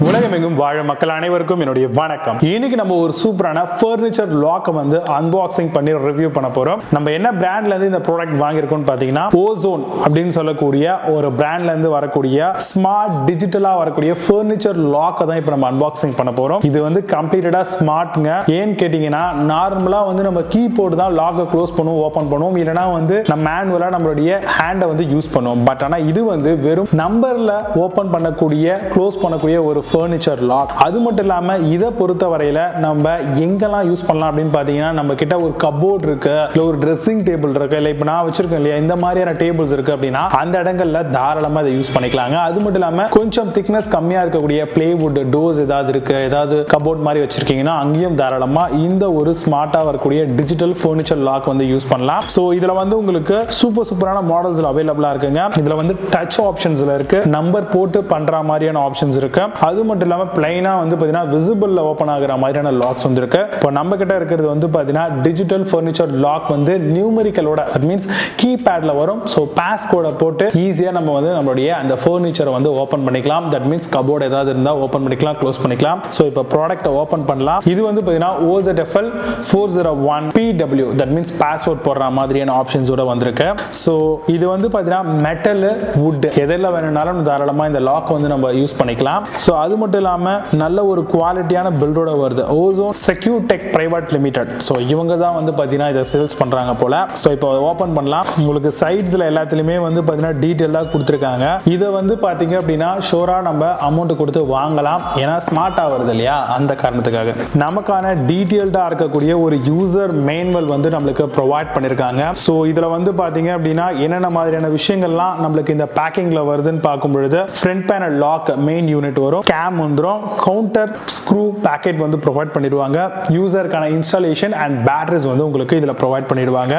உலகமெங்கும் வாழ மக்கள் அனைவருக்கும் என்னுடைய வணக்கம். இன்னைக்கு நம்ம ஒரு சூப்பரான ஃபர்னிச்சர் லாக் வந்து அன்பாக்சிங் பண்ணி ரிவ்யூ பண்ண போறோம். நம்ம என்ன பிராண்ட்ல இருந்து இந்த ப்ராடக்ட் வாங்கியிருக்கோம்னு பாத்தீங்கன்னா ஓசோன் அப்படின்னு சொல்லக்கூடிய ஒரு பிராண்ட்ல இருந்து வரக்கூடிய ஸ்மார்ட் டிஜிட்டலா வரக்கூடிய ஃபர்னிச்சர் லாக் தான் இப்போ நம்ம அன்பாக்சிங் பண்ண போறோம். இது வந்து கம்ப்ளீட்டடா ஸ்மார்ட்ங்க. ஏன்னு கேட்டீங்கன்னா நார்மலா வந்து நம்ம கீபோர்டு தான் லாக்கை க்ளோஸ் பண்ணுவோம், ஓபன் பண்ணுவோம், இல்லைன்னா வந்து நம்ம மேனுவலா நம்மளுடைய ஹேண்டை வந்து யூஸ் பண்ணுவோம். பட் ஆனா இது வந்து வெறும் நம்பர்ல ஓபன் பண்ணக்கூடிய க்ளோஸ் பண்ணக்கூடிய ஒரு ஃபர்னிச்சர் லாக். அது மட்டும் இல்லாம இதை பொறுத்த வரையில நம்ம எங்கெல்லாம் யூஸ் பண்ணலாம் அப்படின்னு பாத்தீங்கன்னா, நம்ம கிட்ட ஒரு கபோர்ட் இருக்கு, இல்ல ஒரு ட்ரெஸ்ஸிங் டேபிள் இருக்கு, இல்ல இப்ப நான் வச்சிருக்கேன் இல்லையா இந்த மாதிரியான டேபிள்ஸ் இருக்கு அப்படின்னா அந்த இடங்கள்ல தாராளமா இதை யூஸ் பண்ணிக்கலாங்க. அது மட்டும் இல்லாம கொஞ்சம் திக்னஸ் கம்மியா இருக்கக்கூடிய பிளேவுட் டோர்ஸ் ஏதாவது இருக்கு, ஏதாவது கபோர்ட் மாதிரி வச்சிருக்கீங்கன்னா அங்கேயும் தாராளமா இந்த ஒரு ஸ்மார்ட்டா வரக்கூடிய டிஜிட்டல் ஃபர்னிச்சர் லாக் வந்து யூஸ் பண்ணலாம். சோ இதுல வந்து உங்களுக்கு சூப்பரான மாடல்ஸ் அவைலபிளா இருக்குங்க. இதுல வந்து டச் ஆப்ஷன்ஸ்ல இருக்கு, நம்பர் போட்டு பண்ற மாதிரியான ஆப்ஷன்ஸ் இருக்கு. அது மட்டும் இல்லாம பிளைனா வந்து பாத்தீங்கன்னா விசிபிள்ல ஓபன் ஆகுற மாதிரியான லாக்ஸ் வந்து இருக்கு. இப்போ நம்ம கிட்ட இருக்கிறது வந்து பாத்தீங்கன்னா டிஜிட்டல் ஃபர்னிச்சர் லாக் வந்து நியூமெரிக்கலோட, தட் மீன்ஸ் கீபேட்ல வரும். சோ பாஸ் கோட போட்டு ஈஸியா நம்ம வந்து நம்மளுடைய அந்த ஃபர்னிச்சரை வந்து ஓபன் பண்ணிக்கலாம். தட் மீன்ஸ் கபோர்ட் ஏதாவது இருந்தா ஓபன் பண்ணிக்கலாம், க்ளோஸ் பண்ணிக்கலாம். சோ இப்போ ப்ராடக்ட்டை ஓபன் பண்ணலாம். இது வந்து பாத்தீங்கன்னா OZFL 401 PW, that means password போடுற மாதிரியான ஆப்ஷன்ஸோட வந்திருக்கு. சோ இது வந்து பாத்தீங்கன்னா மெட்டல், வுட் எதெல்லாம் வேணும்னாலும் தாராளமா இந்த லாக் வந்து நம்ம யூஸ் பண்ணிக்கலாம். சோ அது மட்டும் இல்லாம நல்ல ஒரு குவாலிட்டியான பில்டோட வருது. Ozone secure tech private limited. So இவங்க தான் வந்து பாத்தீங்கன்னா இதை சேல்ஸ் பண்றாங்க போல. சோ இப்போ ஓபன் பண்ணலாம். உங்களுக்கு சைட்ஸ்ல எல்லாத்துலயுமே வந்து பாத்தீங்கன்னா டீடைலா கொடுத்திருக்காங்க. இதை வந்து பாத்தீங்க அப்படின்னா ஷோரா நம்ம அமௌண்ட் கொடுத்து வாங்கலாம், ஏன்னா ஸ்மார்ட்டா வருது இல்லையா, அந்த காரணத்துக்காக. நமக்கான டீடைல்டா இருக்கக்கூடிய ஒரு யூசர் மேனுவல் வந்து நம்மளுக்கு ப்ரொவைட் பண்ணிருக்காங்க. சோ இதுல வந்து பாத்தீங்க அப்படின்னா என்னென்ன மாதிரியான விஷயங்கள்லாம் நம்மளுக்கு இந்த பேக்கிங்ல வருதுன்னு பார்க்கும் பொழுது front panel lock main unit வரும், கேம் வந்துரும், கவுண்டர் ஸ்க்ரூ பேக்கெட் வந்து ப்ரொவைட் பண்ணிடுவாங்க, யூசருக்கான இன்ஸ்டாலேஷன் அண்ட் பேட்டரிஸ் வந்து உங்களுக்கு இதுல ப்ரொவைட் பண்ணிடுவாங்க.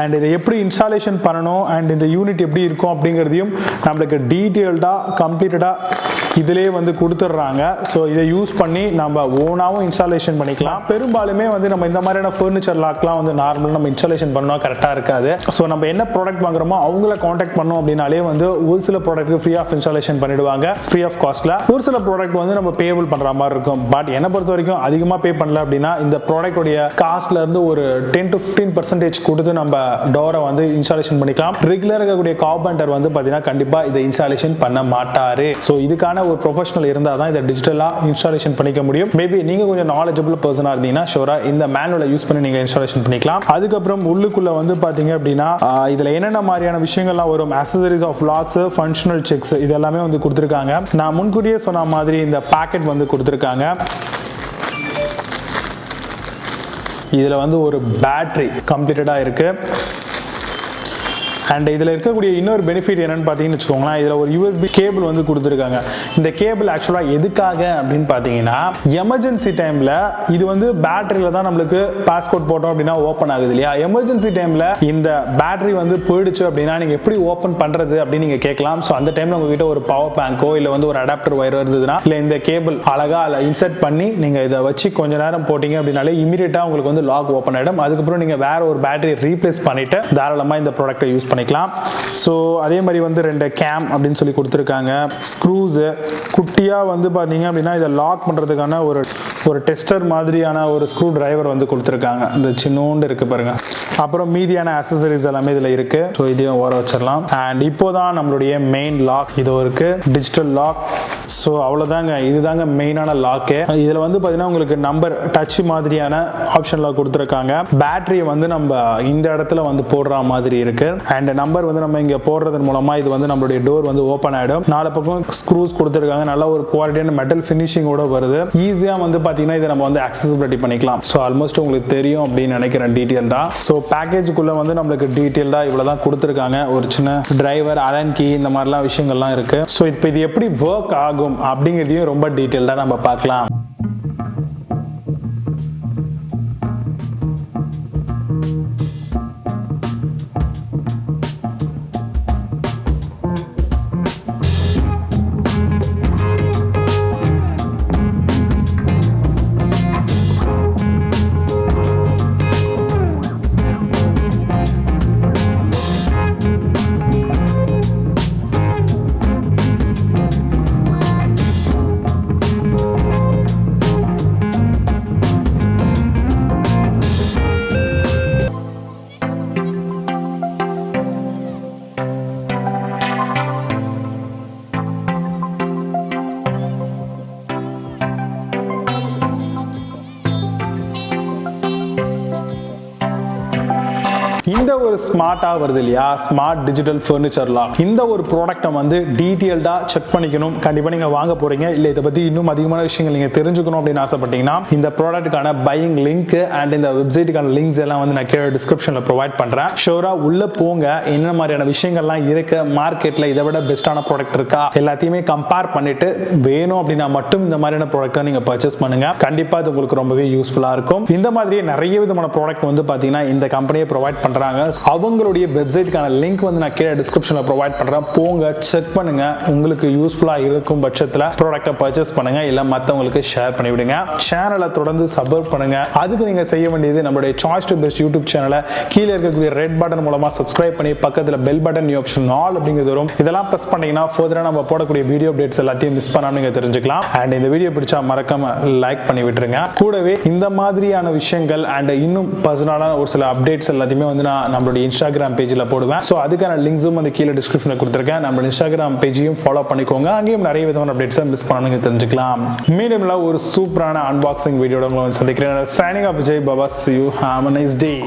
அண்ட் இதை எப்படி இன்ஸ்டாலேஷன் பண்ணணும் அண்ட் இந்த யூனிட் எப்படி இருக்கும் அப்படிங்கிறதையும் நம்மளுக்கு டீடைல்டா கம்ப்ளீட்டடா இதிலேயே வந்து கொடுத்துட்றாங்க. ஸோ இதை யூஸ் பண்ணி நம்ம ஓனாகவும் இன்ஸ்டாலேஷன் பண்ணிக்கலாம். பெரும்பாலுமே வந்து நம்ம இந்த மாதிரியான ஃபர்னிச்சர் லாக்லாம் வந்து நார்மலாக நம்ம இன்ஸ்டாலேஷன் பண்ணோம் கரெக்டாக இருக்காது. ஸோ நம்ம என்ன ப்ராடக்ட் வாங்குறோமோ அவங்கள காண்டாக்ட் பண்ணோம் அப்படின்னாலே வந்து ஒரு சில ப்ராடக்ட் ஃப்ரீ ஆஃப் இன்ஸ்டாலேஷன் பண்ணிடுவாங்க, ஃப்ரீ ஆஃப் காஸ்ட்ல. ஒரு சில ப்ராடக்ட் வந்து நம்ம பேபிள் பண்ற மாதிரி இருக்கும். பட் என்னை பொறுத்த வரைக்கும் அதிகமாக பே பண்ணல அப்படின்னா இந்த ப்ராடக்டோடைய காஸ்ட்ல இருந்து ஒரு 10 to 15% கொடுத்து நம்ம டோரை வந்து இன்ஸ்டாலேஷன் பண்ணிக்கலாம். ரெகுலராக இருக்கக்கூடிய கார்பெண்டர் வந்து பார்த்தீங்கன்னா கண்டிப்பா இதை இன்ஸ்டாலேஷன் பண்ண மாட்டாரு. ஸோ இதுக்கான ஒரு ப்ரொஃபஷனல் இருந்தா தான் இதை டிஜிட்டலா இன்ஸ்டாலேஷன் பண்ணிக்க முடியும். மேபி நீங்க கொஞ்சம் நாலேஜபிள் பர்சனா இருந்தீங்கன்னா ஷோரா இந்த மேனுவலை யூஸ் பண்ணி நீங்க இன்ஸ்டாலேஷன் பண்ணிக்கலாம். அதுக்கப்புறம் உள்ளுக்குள்ள வந்து பாத்தீங்க அப்படின்னா இதுல என்னென்ன மாதிரியான விஷயங்கள்லாம் வரும், accessories of locks, functional checks, இது எல்லாமே வந்து கொடுத்துருக்காங்க. நான் முன்கூட்டியே சொன்ன மாதிரி இந்த பேக்கெட் வந்து கொடுத்துருக்காங்க. இதுல வந்து ஒரு பேட்டரி கம்ப்ளீட்டடா இருக்கு. அண்ட் இதில் இருக்கக்கூடிய இன்னொரு பெனிஃபிட் என்னன்னு பார்த்தீங்கன்னு வச்சுக்கோங்களேன், இதில் ஒரு USB கேபிள் வந்து கொடுத்துருக்காங்க. இந்த கேபிள் ஆக்சுவலாக எதுக்காக அப்படின்னு பார்த்தீங்கன்னா எமர்ஜென்சி டைமில் இது வந்து பேட்டரியில் தான் நம்மளுக்கு பாஸ்போர்ட் போட்டோம் அப்படின்னா ஓப்பன் ஆகுது இல்லையா. எமர்ஜென்சி டைமில் இந்த பேட்டரி வந்து போயிடுச்சு அப்படின்னா நீங்கள் எப்படி ஓப்பன் பண்ணுறது அப்படின்னு நீங்கள் கேட்கலாம். ஸோ அந்த டைமில் உங்ககிட்ட ஒரு பவர் பேங்கோ இல்லை வந்து ஒரு அடாப்டர் ஒயர் இருந்ததுன்னா இல்லை இந்த கேபிள் அழகாக அதில் இன்சர்ட் பண்ணி நீங்கள் இதை வச்சு கொஞ்ச நேரம் போட்டிங்க அப்படின்னாலே இமீடியட்டாக உங்களுக்கு வந்து லாக் ஓப்பன் ஆகிடும். அதுக்கப்புறம் நீங்கள் வேற ஒரு பேட்டரி ரீப்ளேஸ் பண்ணிட்டு தாராளமாக இந்த ப்ராடக்ட்டை யூஸ் பண்ணிக்கலாம். ஸோ அதே மாதிரி வந்து 2 கேம் அப்படின்னு சொல்லி கொடுத்துருக்காங்க. ஸ்க்ரூஸ் குட்டியா வந்து பார்த்தீங்க அப்படின்னா இதை லாக் பண்ணுறதுக்கான ஒரு டெஸ்டர் மாதிரியான ஒரு ஸ்க்ரூ டிரைவர் வந்து கொடுத்துருக்காங்க. இந்த சின்னோண்டு இருக்கு பாருங்க. அப்புறம் மீதியான அக்சசரிஸ் எல்லாமே இதில் இருக்கு. ஸோ இதையும் ஓர வச்சிடலாம். அண்ட் இப்போதான் நம்மளுடைய மெயின் லாக் இது இருக்கு, டிஜிட்டல் லாக். ஸோ அவ்வளோதாங்க, இதுதாங்க மெயினான லாக்கு. இதில் வந்து பார்த்தீங்கன்னா உங்களுக்கு நம்பர் டச் மாதிரியான ஆப்ஷன்ல கொடுத்துருக்காங்க. பேட்டரியை வந்து நம்ம இந்த இடத்துல வந்து போடுற மாதிரி இருக்கு. அண்ட் நம்பர் வந்து நம்ம இங்க போடுறதன் மூலமா இது வந்து நம்மளுடைய டோர் வந்து ஓபன் ஆயிடும். நாலு பக்கம் ஸ்க்ரூஸ் கொடுத்துருக்காங்க, நல்ல ஒரு குவாலிட்டியான மெட்டல் ஃபினிஷிங்கோட வருது. ஈஸியா வந்து பாத்தீங்கன்னா இதை நம்ம வந்து அக்சஸிபிலிட்டி பண்ணிக்கலாம். ஸோ ஆல்மோஸ்ட் உங்களுக்கு தெரியும் அப்படின்னு நினைக்கிறேன் டீடைல் தான். ஸோ பேக்கேஜுக்குள்ள வந்து நம்மளுக்கு டீடைல்டா இவ்வளவுதான் கொடுத்துருக்காங்க. ஒரு சின்ன டிரைவர், அலன் கீ, இந்த மாதிரிலாம் விஷயங்கள்லாம் இருக்கு. ஸோ இப்போ இது எப்படி ஒர்க் ஆகும் அப்படிங்கிறதையும் ரொம்ப டீடைல்டா நம்ம பார்க்கலாம். இந்த ஒரு ஸ்மார்ட்டா வருது இல்லையா, ஸ்மார்ட் டிஜிட்டல் ஃபர்னிச்சர் லாக், இந்த ஒரு ப்ராடக்ட்டை வந்து டீடைல்டா செக் பண்ணிக்கணும். கண்டிப்பா நீங்க வாங்க போறீங்க இல்ல இதை பத்தி இன்னும் அதிகமான விஷயங்கள் நீங்க தெரிஞ்சுக்கணும் அப்படின்னு ஆசைப்பட்டீங்கன்னா இந்த ப்ராடக்ட்டுக்கான பையிங் லிங்க் அண்ட் இந்த வெப்சைட்டுக்கான லிங்க்ஸ் எல்லாம் வந்து நான் கீழே டிஸ்கிரிப்ஷன்ல ப்ரொவைட் பண்றேன். ஷூரா உள்ள போங்க, என்ன மாதிரியான விஷயங்கள்லாம் இருக்கு, மார்க்கெட்ல இதை விட பெஸ்டான ப்ராடக்ட் இருக்கா எல்லாத்தையுமே கம்பேர் பண்ணிட்டு வேணும் அப்படின்னா மட்டும் இந்த மாதிரியான ப்ராடக்ட்டை நீங்க பர்ச்சேஸ் பண்ணுங்க. கண்டிப்பா இது உங்களுக்கு ரொம்பவே யூஸ்ஃபுல்லா இருக்கும். இந்த மாதிரி நிறைய விதமான ப்ராடக்ட் வந்து பாத்தீங்கன்னா இந்த கம்பெனியை ப்ரொவைட் பண்றாங்க. அவங்களுடைய வெப்சைட்டுக்கான லிங்க் வந்து நான் கீழே டிஸ்கிரிப்ஷன்ல ப்ரொவைட் பண்றேன். போங்க, செக் பண்ணுங்க. உங்களுக்கு யூஸ்ஃபுல்லா இருக்கும் பட்சத்துல ப்ராடக்ட்டை பர்ச்சேஸ் பண்ணுங்க, இல்ல மத்தவங்களுக்கு ஷேர் பண்ணி விடுங்க. சேனலை தொடர்ந்து சப்ஸ்கிரைப் பண்ணுங்க. அதுக்கு நீங்க செய்ய வேண்டியது நம்மளுடைய சாய்ஸ் டு பெஸ்ட் யூடியூப் சேனலை கீழே இருக்கக்கூடிய ரெட் பட்டன் மூலமா சப்ஸ்கிரைப் பண்ணி பக்கத்துல bell button new option all அப்படிங்கிறது வரும். இதெல்லாம் பிரஸ் பண்ணீங்கன்னா ஃபர்தரா நம்ம போடக்கூடிய வீடியோ அப்டேட்ஸ் எல்லாத்தையும் மிஸ் பண்ணாம நீங்க தெரிஞ்சுக்கலாம். அண்ட் இந்த வீடியோ பிடிச்சா மறக்காம லைக் பண்ணி விட்டுருங்க. கூடவே இந்த மாதிரியான விஷயங்கள் அண்ட் இன்னும் பர்சனலான ஒரு சில அப்டேட்ஸ் எல்லாத்தையுமே வந்து நான் நம்மளுடைய இன்ஸ்டாகிராம் பேஜ்ல போடுவேன். ஸோ அதுக்கான லிங்க்ஸும் வந்து கீழே டிஸ்கிரிப்ஷன்ல கொடுத்துருக்கேன். நம்ம இன்ஸ்டாகிராம் பேஜையும் ஃபாலோ பண்ணிக்கோங்க. அங்கேயும் நிறைய விதமான அப்டேட்ஸை மிஸ் பண்ணாம தெரிஞ்சுக்கலாம். மீண்டும் ஒரு சூப்பரான அன்பாக்சிங் வீடியோட உங்களை சந்திக்கிறேன். Signing off, Vijay Baba. See you. Have a nice day.